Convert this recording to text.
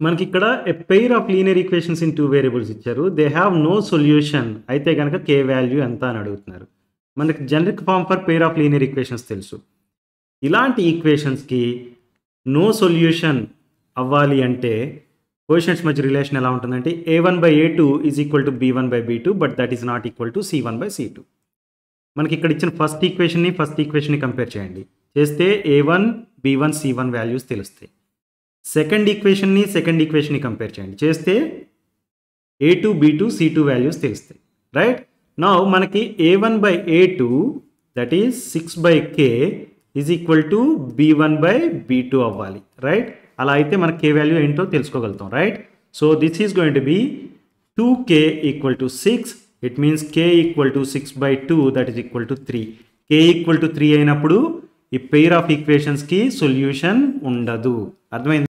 మనకి ఇక్కడ a pair of linear equations in 2 variables ఇచ్చారు. దే హావ్ నో సొల్యూషన్ అయితే గనక k వాల్యూ ఎంత అని అడుగుతున్నారు. మనకి generic form for pair of linear equations తెలుసు. ఇలాంటి ఈక్వేషన్స్‌కి నో సొల్యూషన్ అవ్వాలి అంటే కోఎఫిషియంట్స్ మధ్య రిలేషన్ ఎలా ఉంటుందంటే a1/a2 is equal to b1/b2 but that is not equal to c1/c2. మనకి ఇక్కడ ఇచ్చిన ఫస్ట్ ఈక్వేషన్ని కంపేర్ చేయండి. చేస్తే a1, b1, c1 వాల్యూస్ తెలుస్తాయి. సెకండ్ ఈక్వేషన్ని కంపేర్ చేయండి. చేస్తే a2, b2, c2 వాల్యూస్ తెలుస్తాయి. రైట్? నౌ మనకి a1/a2 that is 6/k is equal to b1/b2 అవ్వాలి. రైట్? అలా అయితే మనకి k వాల్యూ ఏంటో తెలుసుకోగలుగుతాం. Right? So this is going to be 2k equal to 6. It means k equal to 6/2 that is equal to 3. k equal to 3 అయినప్పుడు ఈ pair of ఈక్వేషన్స్కి solution ఉండదు. అర్థమైంది?